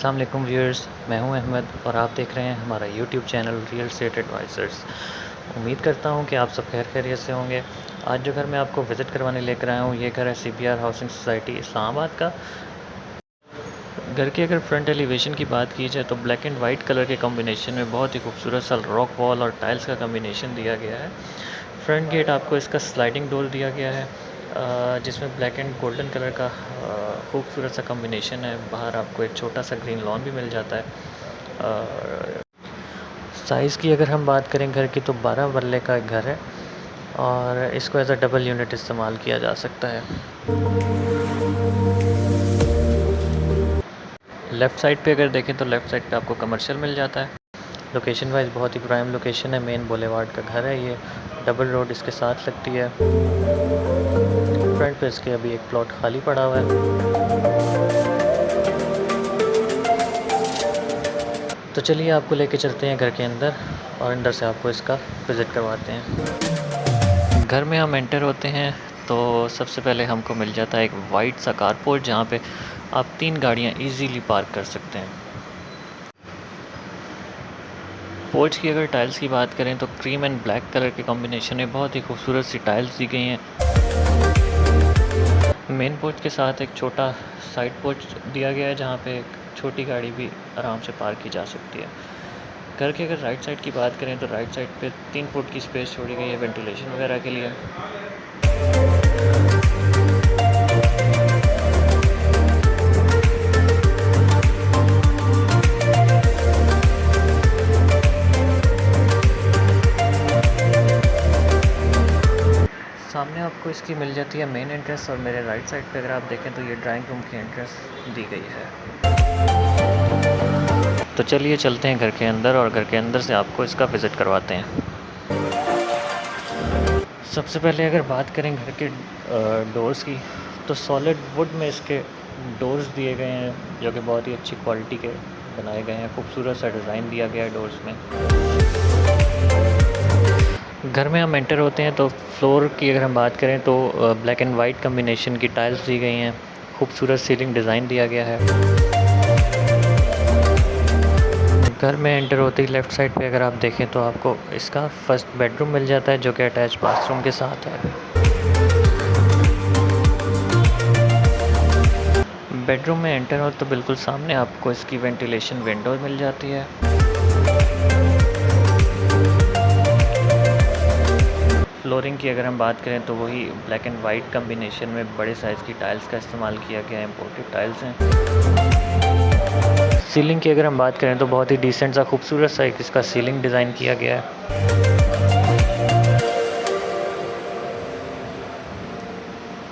अस्सलाम वालेकुम व्यूअर्स, मैं हूं अहमद और आप देख रहे हैं हमारा YouTube channel real estate advisers. उम्मीद करता हूं कि आप सब खैरियत से होंगे। आज जो घर मैं आपको विज़िट करवाने लेकर आया हूं, ये घर है CBR हाउसिंग सोसाइटी इस्लामाबाद का। घर की अगर फ्रंट एलिवेशन की बात की जाए तो ब्लैक एंड वाइट कलर के कॉम्बिनेशन में बहुत ही खूबसूरत सा रॉक वॉल और टाइल्स का कॉम्बिनेशन दिया गया है। फ्रंट गेट आपको इसका स्लाइडिंग डोर दिया गया है, जिसमें ब्लैक एंड गोल्डन कलर का खूबसूरत सा कॉम्बिनेशन है। बाहर आपको एक छोटा सा ग्रीन लॉन भी मिल जाता है। साइज़ की अगर हम बात करें घर की तो 12 मरले का एक घर है और इसको एज अ डबल यूनिट इस्तेमाल किया जा सकता है। लेफ़्ट साइड पे अगर देखें तो लेफ़्ट साइड पे आपको कमर्शियल मिल जाता है। लोकेशन वाइज बहुत ही प्राइम लोकेशन है, मेन बुलेवार्ड का घर है ये, डबल रोड इसके साथ लगती है। फ्रंट पे इसके अभी एक प्लॉट खाली पड़ा हुआ है। तो चलिए आपको लेके चलते हैं घर के अंदर और अंदर से आपको इसका विज़िट करवाते हैं। घर में हम एंटर होते हैं तो सबसे पहले हमको मिल जाता है एक वाइट सा कारपोर्ट, जहाँ पे आप 3 गाड़ियाँ इजीली पार्क कर सकते हैं। पोर्च की अगर टाइल्स की बात करें तो क्रीम एंड ब्लैक कलर के कॉम्बिनेशन में बहुत ही खूबसूरत सी टाइल्स दी गई हैं। मेन पोर्च के साथ एक छोटा साइड पोर्च दिया गया है, जहाँ पे एक छोटी गाड़ी भी आराम से पार्क की जा सकती है। घर के अगर राइट साइड की बात करें तो राइट साइड पे 3 फुट की स्पेस छोड़ी गई है वेंटिलेशन वगैरह के लिए। सामने आपको इसकी मिल जाती है मेन एंट्रेंस और मेरे राइट साइड पे अगर आप देखें तो ये ड्राइंग रूम की एंट्रेंस दी गई है। तो चलिए चलते हैं घर के अंदर और घर के अंदर से आपको इसका विज़िट करवाते हैं। सबसे पहले अगर बात करें घर के डोर्स की तो सॉलिड वुड में इसके डोर्स दिए गए हैं, जो कि बहुत ही अच्छी क्वालिटी के बनाए गए हैं। खूबसूरत सा डिज़ाइन दिया गया है डोर्स में। घर में हम एंटर होते हैं तो फ्लोर की अगर हम बात करें तो ब्लैक एंड वाइट कम्बिनेशन की टाइल्स दी गई हैं। खूबसूरत सीलिंग डिज़ाइन दिया गया है। घर में एंटर होते ही लेफ़्ट साइड पे अगर आप देखें तो आपको इसका फर्स्ट बेडरूम मिल जाता है, जो कि अटैच बाथरूम के साथ है। बेडरूम में एंटर हो तो बिल्कुल सामने आपको इसकी वेंटिलेशन विंडो मिल जाती है। फ्लोरिंग की अगर हम बात करें तो वही ब्लैक एंड वाइट कम्बिनेशन में बड़े साइज़ की टाइल्स का इस्तेमाल किया गया है, इम्पोर्टेड टाइल्स हैं। सीलिंग की अगर हम बात करें तो बहुत ही डिसेंट सा खूबसूरत सा एक इसका सीलिंग डिज़ाइन किया गया है।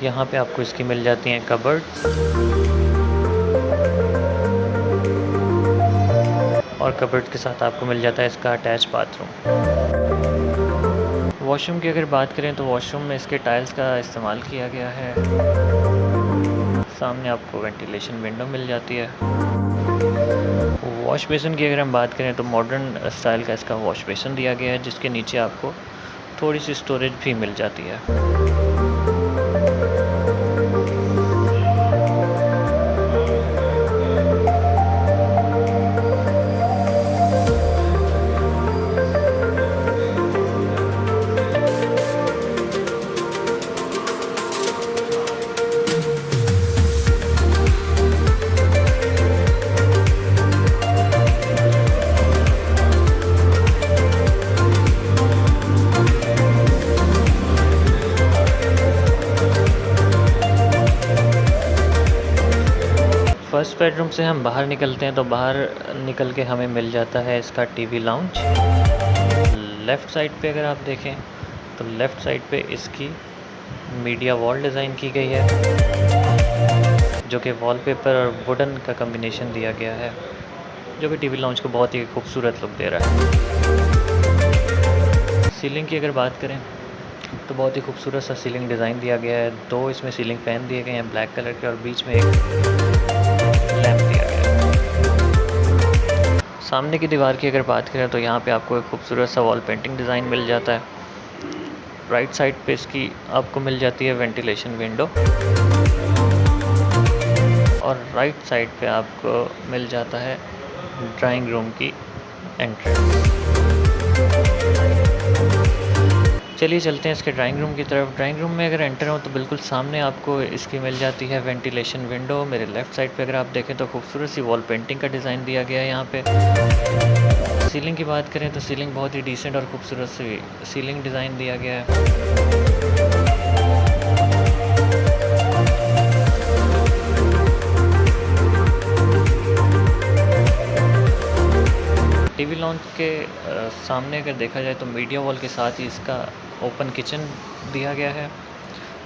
यहाँ पे आपको इसकी मिल जाती हैं कबर्ड्स और कबर्ड के साथ आपको मिल जाता है इसका अटैच बाथरूम। वॉशरूम की अगर बात करें तो वॉशरूम में इसके टाइल्स का इस्तेमाल किया गया है। सामने आपको वेंटिलेशन विंडो मिल जाती है। वॉश बेसिन की अगर हम बात करें तो मॉडर्न स्टाइल का इसका वॉश बेसिन दिया गया है, जिसके नीचे आपको थोड़ी सी स्टोरेज भी मिल जाती है। फर्स्ट बेडरूम से हम बाहर निकलते हैं तो बाहर निकल के हमें मिल जाता है इसका टीवी लाउंज। लेफ़्ट साइड पे अगर आप देखें तो लेफ़्ट साइड पे इसकी मीडिया वॉल डिज़ाइन की गई है, जो कि वॉलपेपर और वुडन का कॉम्बिनेशन दिया गया है, जो कि टीवी लाउंज को बहुत ही खूबसूरत लुक दे रहा है। सीलिंग की अगर बात करें तो बहुत ही खूबसूरत सा सीलिंग डिज़ाइन दिया गया है। 2 इसमें सीलिंग फ़ैन दिए गए हैं ब्लैक कलर के और बीच में एक लैंप दिया गया है। सामने की दीवार की अगर बात करें तो यहाँ पे आपको एक खूबसूरत सा वॉल पेंटिंग डिज़ाइन मिल जाता है। राइट साइड पे इसकी आपको मिल जाती है वेंटिलेशन विंडो। और राइट साइड पे आपको मिल जाता है ड्राइंग रूम की एंट्रेंस। चलिए चलते हैं इसके ड्राइंग रूम की तरफ। ड्राइंग रूम में अगर एंटर हो तो बिल्कुल सामने आपको इसकी मिल जाती है वेंटिलेशन विंडो। मेरे लेफ़्ट साइड पे अगर आप देखें तो खूबसूरत सी वॉल पेंटिंग का डिज़ाइन दिया गया है यहाँ पे। सीलिंग की बात करें तो सीलिंग बहुत ही डिसेंट और खूबसूरत सी सीलिंग डिज़ाइन दिया गया है। टीवी लॉन्च के सामने अगर देखा जाए तो मीडिया वॉल के साथ ही इसका ओपन किचन दिया गया है।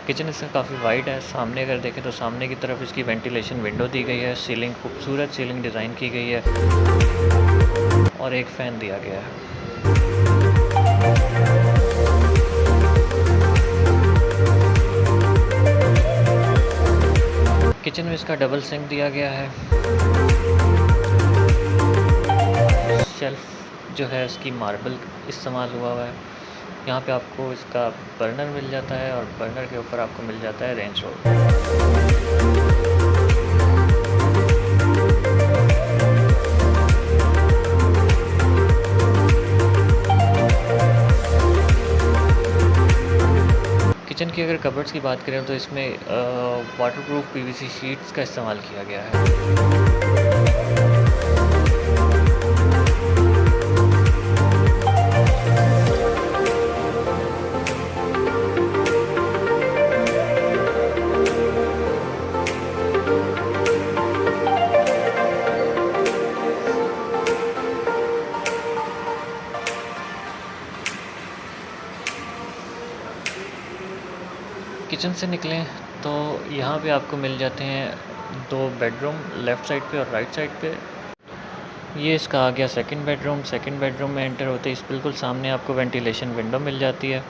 किचन इसका काफ़ी वाइड है। सामने अगर देखें तो सामने की तरफ इसकी वेंटिलेशन विंडो दी गई है। सीलिंग खूबसूरत सीलिंग डिज़ाइन की गई है और एक फ़ैन दिया गया है। किचन में इसका डबल सिंक दिया गया है। शेल्फ जो है इसकी मार्बल इस्तेमाल हुआ है। यहाँ पे आपको इसका बर्नर मिल जाता है और बर्नर के ऊपर आपको मिल जाता है रेंज होल्डर। किचन की अगर कबर्ड्स की बात करें तो इसमें वाटरप्रूफ पीवीसी शीट्स का इस्तेमाल किया गया है। किचन से निकलें तो यहाँ पे आपको मिल जाते हैं 2 बेडरूम लेफ़्ट साइड पे और राइट साइड पे। ये इसका आ गया सेकंड बेडरूम। सेकंड बेडरूम में एंटर होते ही बिल्कुल सामने आपको वेंटिलेशन विंडो मिल जाती है।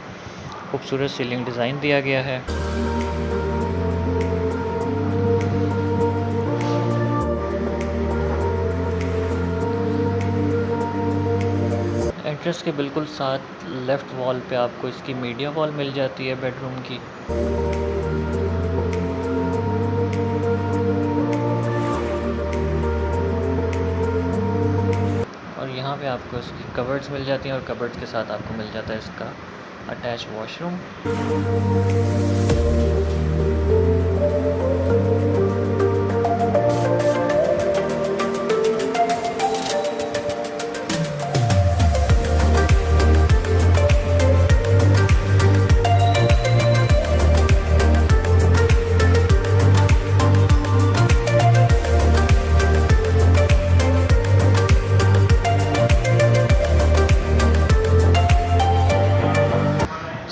खूबसूरत सीलिंग डिज़ाइन दिया गया है। एंट्रेंस के बिल्कुल साथ लेफ़्ट वॉल पे आपको इसकी मीडिया वॉल मिल जाती है बेडरूम की। और यहाँ पे आपको इसकी कबर्ड्स मिल जाती हैं और कबर्ड्स के साथ आपको मिल जाता है इसका अटैच वॉशरूम।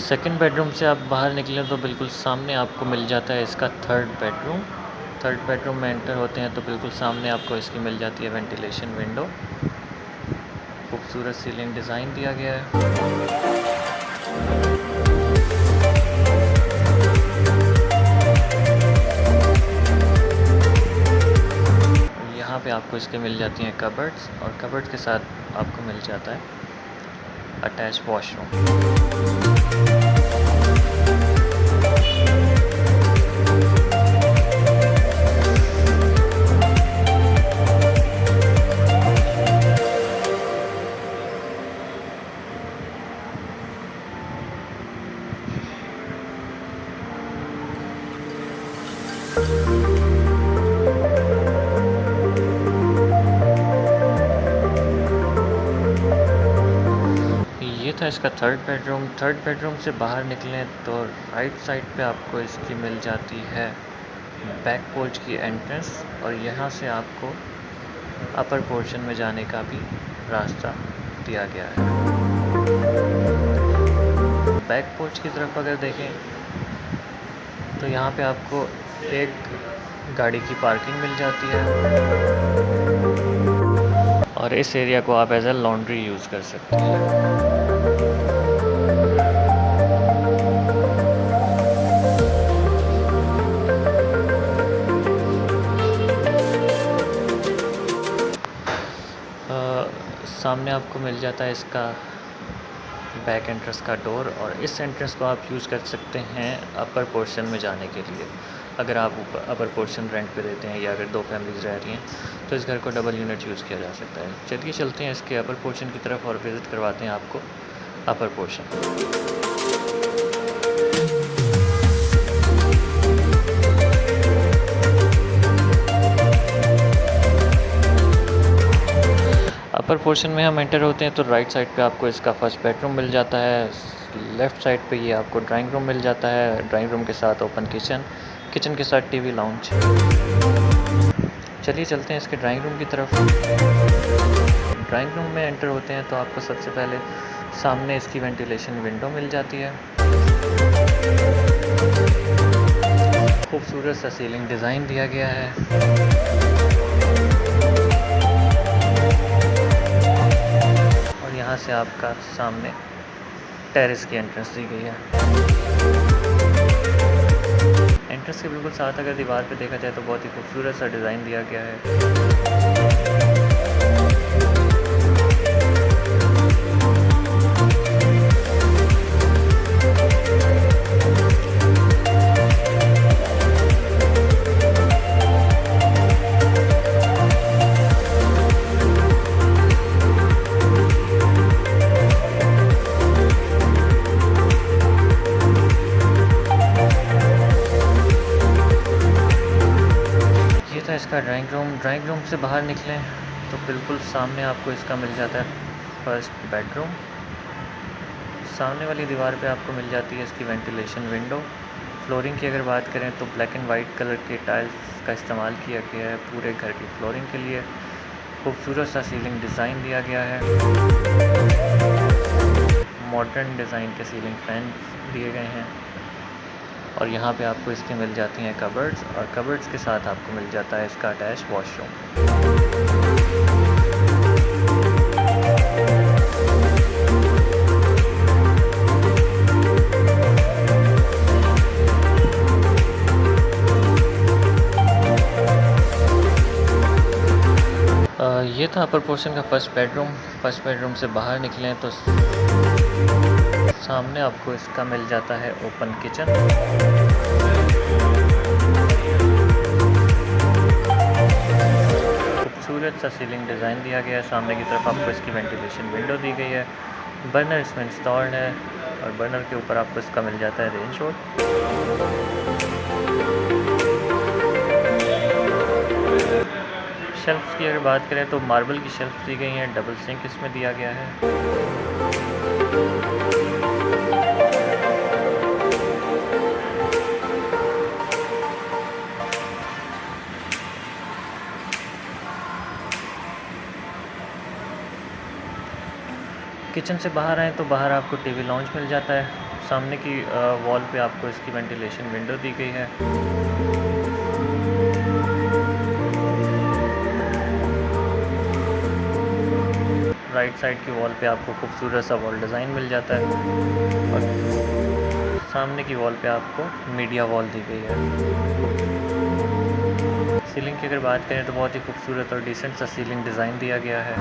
सेकंड बेडरूम से आप बाहर निकलें तो बिल्कुल सामने आपको मिल जाता है इसका थर्ड बेडरूम। थर्ड बेडरूम में एंटर होते हैं तो बिल्कुल सामने आपको इसकी मिल जाती है वेंटिलेशन विंडो। खूबसूरत सीलिंग डिज़ाइन दिया गया है। यहाँ पे आपको इसके मिल जाती हैं कबर्ड्स और कबर्ड्स के साथ आपको मिल जाता है अटैच वॉशरूम। ये था इसका थर्ड बेडरूम। थर्ड बेडरूम से बाहर निकलें तो राइट साइड पे आपको इसकी मिल जाती है बैक पोर्च की एंट्रेंस और यहाँ से आपको अपर पोर्शन में जाने का भी रास्ता दिया गया है। बैक पोर्च की तरफ अगर देखें तो यहाँ पे आपको एक गाड़ी की पार्किंग मिल जाती है और इस एरिया को आप एज ए लॉन्ड्री यूज़ कर सकते हैं। सामने आपको मिल जाता है इसका बैक एंट्रेंस का डोर और इस एंट्रेंस को आप यूज़ कर सकते हैं अपर पोर्शन में जाने के लिए। अगर आप अपर पोर्शन रेंट पे देते हैं या अगर 2 फैमिलीज़ रह रही हैं तो इस घर को डबल यूनिट यूज़ किया जा सकता है। चलिए चलते हैं इसके अपर पोर्शन की तरफ और विज़िट करवाते हैं आपको अपर पोर्शन। अपर पोर्शन में हम एंटर होते हैं तो राइट साइड पे आपको इसका फर्स्ट बेडरूम मिल जाता है। लेफ़्ट साइड पे ये आपको ड्राइंग रूम मिल जाता है। ड्राइंग रूम के साथ ओपन किचन, किचन के साथ टीवी लाउंज। चलिए चलते हैं इसके ड्राइंग रूम की तरफ। ड्राइंग रूम में एंटर होते हैं तो आपको सबसे पहले सामने इसकी वेंटिलेशन विंडो मिल जाती है। खूबसूरत सा सीलिंग डिज़ाइन दिया गया है। यहाँ से आपका सामने टेरेस की एंट्रेंस दी गई है। एंट्रेंस के बिल्कुल साथ अगर दीवार पे देखा जाए तो बहुत ही खूबसूरत सा डिज़ाइन दिया गया है। इसका ड्राइंग रूम से बाहर निकलें तो बिल्कुल सामने आपको इसका मिल जाता है फर्स्ट बेडरूम। सामने वाली दीवार पे आपको मिल जाती है इसकी वेंटिलेशन विंडो। फ्लोरिंग की अगर बात करें तो ब्लैक एंड वाइट कलर के टाइल्स का इस्तेमाल किया गया है पूरे घर की फ्लोरिंग के लिए। खूबसूरत सा सीलिंग डिज़ाइन दिया गया है। मॉडर्न डिज़ाइन के सीलिंग फैन दिए गए हैं और यहाँ पे आपको इसके मिल जाती हैं कबर्ड्स और कबर्ड्स के साथ आपको मिल जाता है इसका अटैच वॉशरूम। ये था अपर पोर्शन का फर्स्ट बेडरूम से बाहर निकलें तो सामने आपको इसका मिल जाता है ओपन किचन। खूबसूरत सा सीलिंग डिज़ाइन दिया गया है। सामने की तरफ आपको इसकी वेंटिलेशन विंडो दी गई है। बर्नर इसमें इंस्टॉल्ड है और बर्नर के ऊपर आपको इसका मिल जाता है रेंज होड। शेल्फ्स की अगर बात करें तो मार्बल की शेल्फ्स दी गई हैं। डबल सिंक इसमें दिया गया है। किचन से बाहर आएँ तो बाहर आपको टीवी लाउंज मिल जाता है। सामने की वॉल पे आपको इसकी वेंटिलेशन विंडो दी गई है। राइट साइड की वॉल पे आपको खूबसूरत सा वॉल डिज़ाइन मिल जाता है और सामने की वॉल पे आपको मीडिया वॉल दी गई है। सीलिंग की अगर बात करें तो बहुत ही खूबसूरत और डिसेंट सा सीलिंग डिज़ाइन दिया गया है।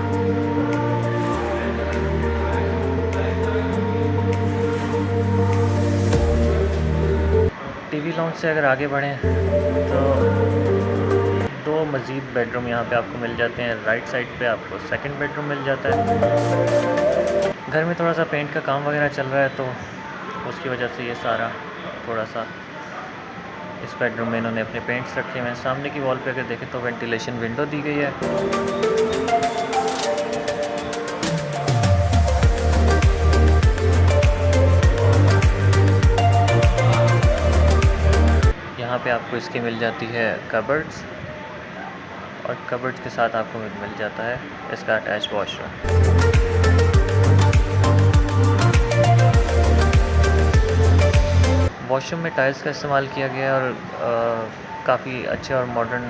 टीवी लाउंज से अगर आगे बढ़ें तो 2 मज़ीद बेडरूम यहाँ पे आपको मिल जाते हैं। राइट साइड पे आपको सेकंड बेडरूम मिल जाता है। घर में थोड़ा सा पेंट का काम वगैरह चल रहा है तो उसकी वजह से ये सारा थोड़ा सा इस बेडरूम में इन्होंने अपने पेंट्स रखे हुए हैं। सामने की वॉल पे अगर देखें तो वेंटिलेशन विंडो दी गई है। यहाँ पे आपको इसके मिल जाती है कबर्ड्स और कबर्ड्स के साथ आपको मिल जाता है इसका अटैच वॉशरूम। वॉशरूम में टाइल्स का इस्तेमाल किया गया है और काफ़ी अच्छे और मॉडर्न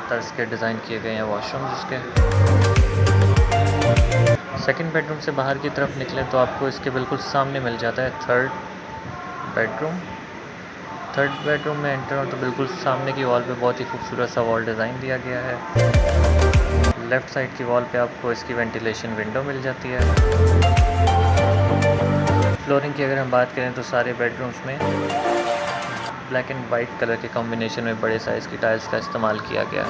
तर्ज के डिज़ाइन किए गए हैं वॉशरूम इसके। सेकंड बेडरूम से बाहर की तरफ निकलें तो आपको इसके बिल्कुल सामने मिल जाता है थर्ड बेडरूम में एंटर हो तो बिल्कुल सामने की वॉल पे बहुत ही खूबसूरत सा वॉल डिज़ाइन दिया गया है। लेफ़्ट साइड की वॉल पे आपको इसकी वेंटिलेशन विंडो मिल जाती है। फ्लोरिंग की अगर हम बात करें तो सारे बेडरूम्स में ब्लैक एंड वाइट कलर के कॉम्बिनेशन में बड़े साइज़ की टाइल्स का इस्तेमाल किया गया है।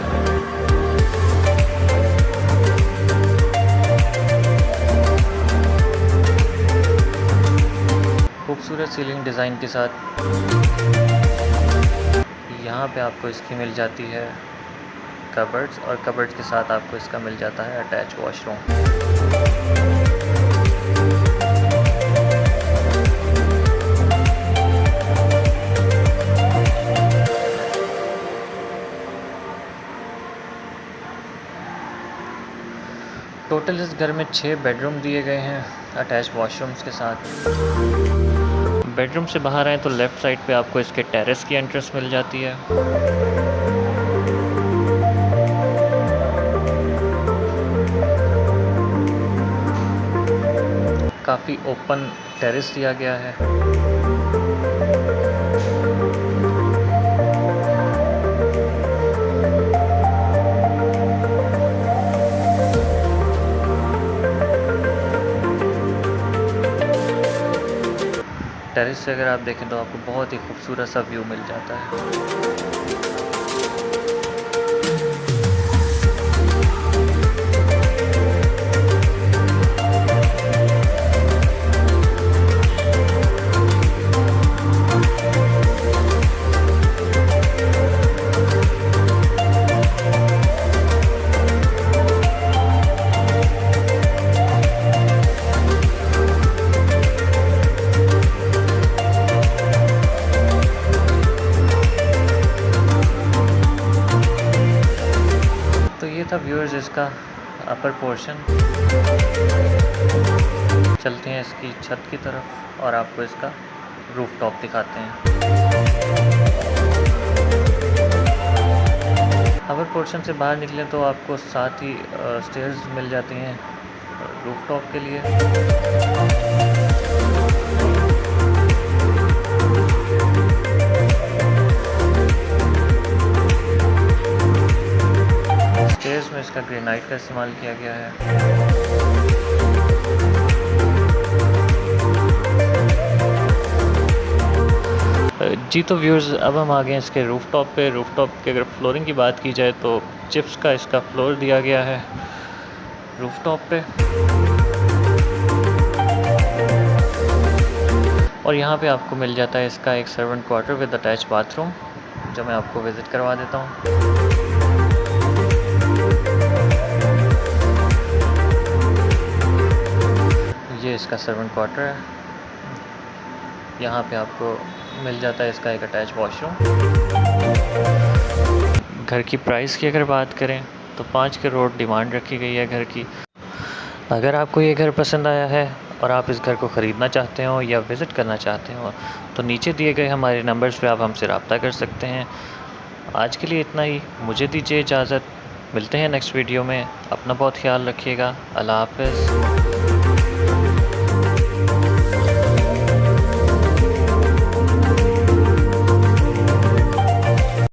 खूबसूरत सीलिंग डिज़ाइन के साथ यहाँ पे आपको इसकी मिल जाती है कबर्ड्स, और कबर्ड्स के साथ आपको इसका मिल जाता है अटैच वॉशरूम। टोटल इस घर में 6 बेडरूम दिए गए हैं अटैच वॉशरूम्स के साथ। बेडरूम से बाहर आए तो लेफ़्ट साइड पे आपको इसके टेरेस की एंट्रेंस मिल जाती है। काफ़ी ओपन टेरेस दिया गया है। टेरेस से अगर आप देखें तो आपको बहुत ही खूबसूरत सा व्यू मिल जाता है। तो ये था व्यूअर्स इसका अपर पोर्शन। चलते हैं इसकी छत की तरफ और आपको इसका रूफ टॉप दिखाते हैं। अपर पोर्शन से बाहर निकलें तो आपको साथ ही स्टेयर्स मिल जाती हैं रूफ टॉप के लिए। स्टेयर्स में इसका ग्रेनाइट का इस्तेमाल किया गया है। जी तो व्यूअर्स अब हम आ गए हैं इसके रूफ टॉप पे। रूफ टॉप की अगर फ्लोरिंग की बात की जाए तो चिप्स का इसका फ्लोर दिया गया है रूफ टॉप पे। और यहाँ पे आपको मिल जाता है इसका एक servant quarter with attach bathroom, जो मैं आपको विज़िट करवा देता हूँ। ये इसका सर्वेंट क्वार्टर है। यहाँ पे आपको मिल जाता है इसका एक अटैच वॉशरूम। घर की प्राइस की अगर बात करें तो 5 करोड़ डिमांड रखी गई है घर की। अगर आपको ये घर पसंद आया है और आप इस घर को ख़रीदना चाहते हो या विज़िट करना चाहते हो तो नीचे दिए गए हमारे नंबर्स पे आप हमसे रब्ता कर सकते हैं। आज के लिए इतना ही, मुझे दीजिए इजाज़त। मिलते हैं नेक्स्ट वीडियो में। अपना बहुत ख्याल रखिएगा। अल्लाह हाफ़िज़।